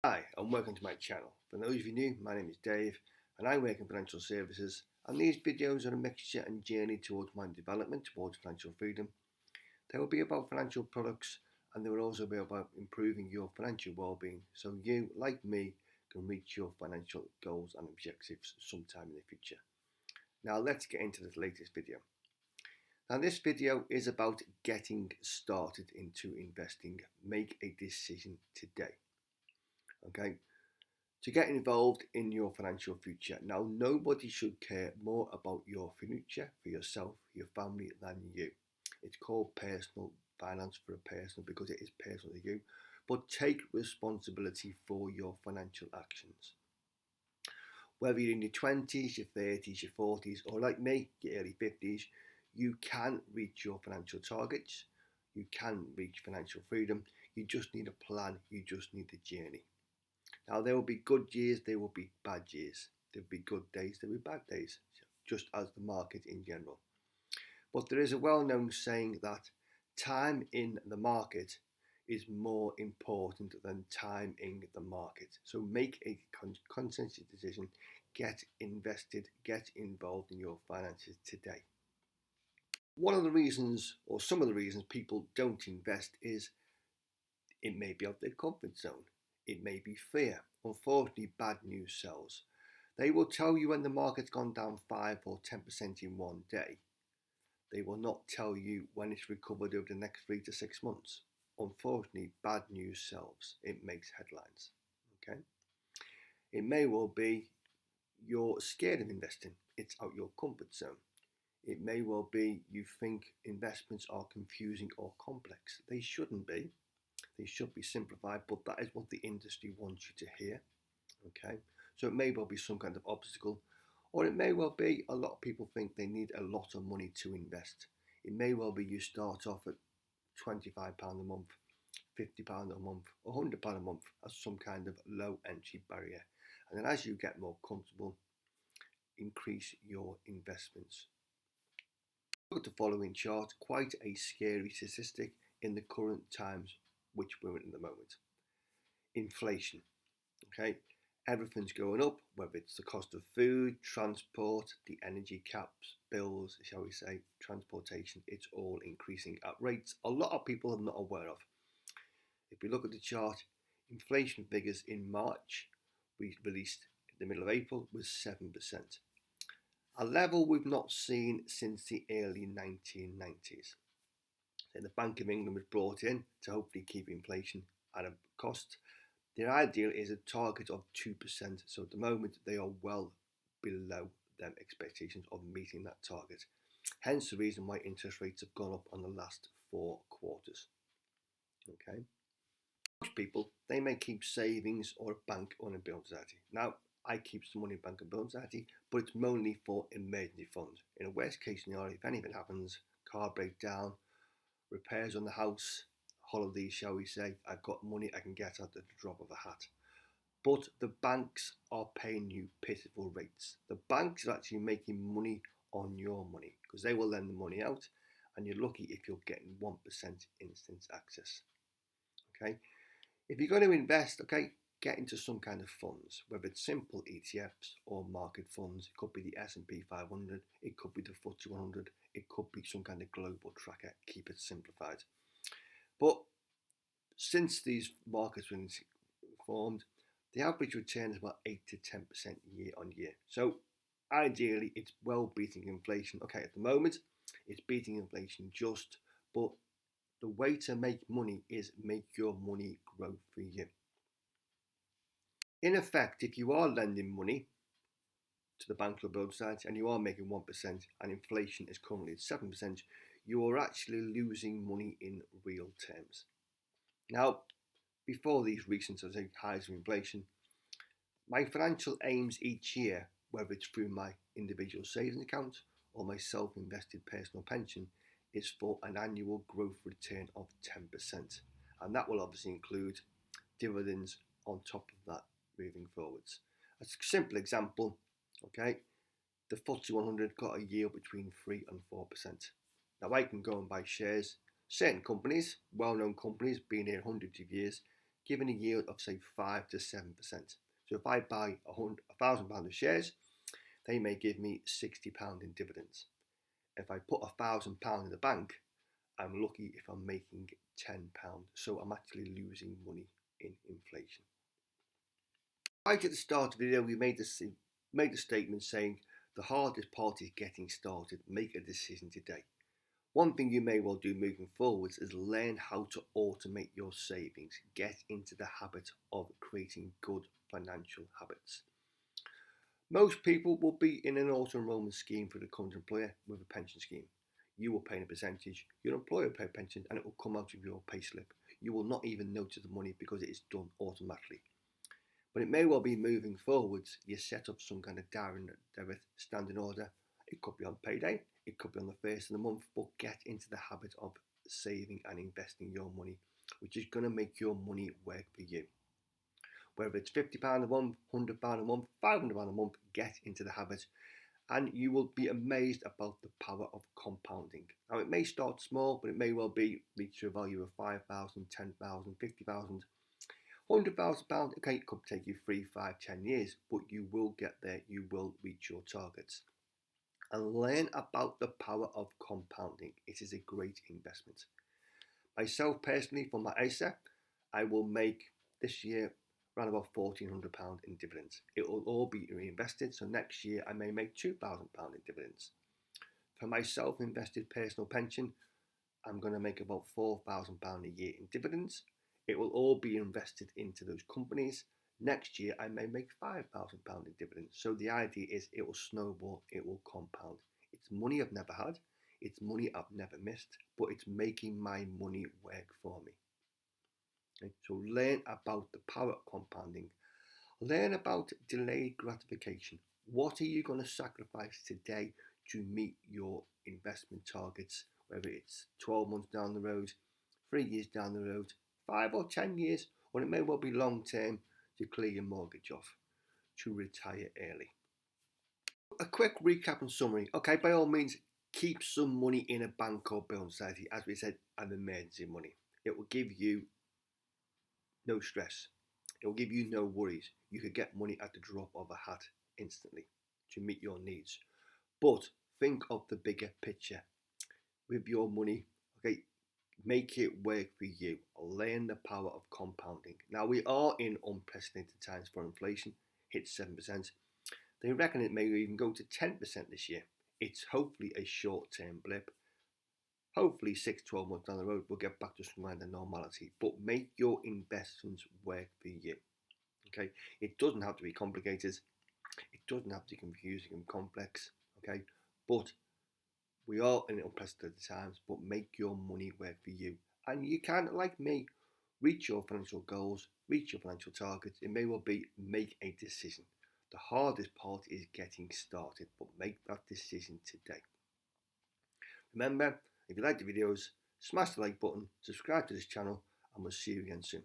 Hi, and welcome to my channel. For those of you new, my name is Dave and I work in financial services, and these videos are a mixture and journey towards my development towards financial freedom. They will be about financial products, and they will also be about improving your financial well-being so you, like me, can reach your financial goals and objectives sometime in the future. Now let's get into this latest video. Now this video is about getting started into investing. Make a decision today. Okay, to get involved in your financial future. Now, nobody should care more about your future for yourself, your family, than you. It's called personal finance for a person because it is personal to you. But take responsibility for your financial actions. Whether you're in your 20s, your 30s, your 40s, or like me, your early 50s, you can reach your financial targets. You can reach financial freedom. You just need a plan. You just need a journey. Now, there will be good years, there will be bad years. There will be good days, there will be bad days, just as the market in general. But there is a well-known saying that time in the market is more important than time in the market. So make a conscious decision, get invested, get involved in your finances today. One of the reasons, or some of the reasons people don't invest is it may be out of their comfort zone. It may be fear. Unfortunately, bad news sells. They will tell you when the market's gone down 5 or 10% in one day. They will not tell you when it's recovered over the next 3 to 6 months. Unfortunately, bad news sells. It makes headlines. Okay. It may well be you're scared of investing. It's out your comfort zone. It may well be you think investments are confusing or complex. They shouldn't be. They should be simplified, but that is what the industry wants you to hear. Okay, so it may well be some kind of obstacle, or it may well be a lot of people think they need a lot of money to invest. It may well be you start off at £25 a month, £50 a month, £100 a month as some kind of low entry barrier, and then as you get more comfortable, increase your investments. Look at the following chart. Quite a scary statistic in the current times which we're in at the moment. Inflation. Okay, everything's going up, whether it's the cost of food, transport, the energy caps, bills, shall we say, transportation, it's all increasing at rates a lot of people are not aware of. If we look at the chart, inflation figures in March, we released in the middle of April, was 7%. A level we've not seen since the early 1990s. So the Bank of England was brought in to hopefully keep inflation at a cost. Their ideal is a target of 2%, so at the moment they are well below their expectations of meeting that target. Hence the reason why interest rates have gone up on the last 4 quarters. Okay. Most people, they may keep savings or a bank or a building society. Now, I keep some money in bank and building society, but it's mainly for emergency funds. In a worst case scenario, if anything happens, car breakdown, repairs on the house, holidays, shall we say, I've got money I can get at the drop of a hat. But the banks are paying you pitiful rates. The banks are actually making money on your money because they will lend the money out, and you're lucky if you're getting 1% instant access. Okay, if you're going to invest, okay, get into some kind of funds, whether it's simple ETFs or market funds. It could be the S&P 500, it could be the FTSE 100, it could be some kind of global tracker. Keep it simplified. But since these markets were formed, the average return is about 8 to 10% year on year. So ideally, it's well beating inflation. Okay, at the moment, it's beating inflation just, but the way to make money is make your money grow for you. In effect, if you are lending money to the bank or building society and you are making 1% and inflation is currently at 7%, you are actually losing money in real terms. Now, before these recent highs of inflation, my financial aims each year, whether it's through my individual savings account or my self-invested personal pension, is for an annual growth return of 10%. And that will obviously include dividends on top of that moving forwards. A simple example, okay, the FTSE 100 got a yield between 3 and 4%. Now I can go and buy shares. Certain companies, well-known companies, been here hundreds of years, giving a yield of say 5 to 7%. So if I buy £1,000 of shares, they may give me £60 in dividends. If I put £1,000 in the bank, I'm lucky if I'm making £10. So I'm actually losing money in inflation. Right at the start of the video, we made the statement saying the hardest part is getting started. Make a decision today. One thing you may well do moving forwards is learn how to automate your savings. Get into the habit of creating good financial habits. Most people will be in an auto-enrollment scheme for the current employer with a pension scheme. You will pay a percentage, your employer will pay a pension, and it will come out of your payslip. You will not even notice the money because it is done automatically. But it may well be moving forwards, you set up some kind of direct debit standing order. It could be on payday, it could be on the first of the month, but get into the habit of saving and investing your money, which is going to make your money work for you. Whether it's £50 a month, £100 a month, £500 a month, get into the habit and you will be amazed about the power of compounding. Now it may start small, but it may well be reach a value of 5,000, 10,000, 50,000. £100,000, okay, it could take you 3, 5, 10 years, but you will get there, you will reach your targets. And learn about the power of compounding. It is a great investment. Myself personally, for my ISA, I will make this year around about £1,400 in dividends. It will all be reinvested, so next year I may make £2,000 in dividends. For my self-invested personal pension, I'm going to make about £4,000 a year in dividends. It will all be invested into those companies. Next year, I may make £5,000 in dividends. So the idea is it will snowball, it will compound. It's money I've never had, it's money I've never missed, but it's making my money work for me. Okay? So learn about the power of compounding. Learn about delayed gratification. What are you going to sacrifice today to meet your investment targets? Whether it's 12 months down the road, 3 years down the road, 5 or 10 years, or it may well be long term to clear your mortgage off, to retire early. A quick recap and summary. Okay, by all means, keep some money in a bank or building society, as we said, an emergency money. It will give you no stress. It will give you no worries. You could get money at the drop of a hat instantly to meet your needs. But think of the bigger picture. With your money, okay, make it work for you. Learn the power of compounding. Now we are in unprecedented times for inflation, hit 7%. They reckon it may even go to 10% this year. It's hopefully a short-term blip. Hopefully 6-12 months down the road we'll get back to some kind of normality. But make your investments work for you. Okay, it doesn't have to be complicated. It doesn't have to be confusing and complex. Okay, but we are in unprecedented times, but make your money work for you. And you can, like me, reach your financial goals, reach your financial targets. It may well be make a decision. The hardest part is getting started, but make that decision today. Remember, if you like the videos, smash the like button, subscribe to this channel, and we'll see you again soon.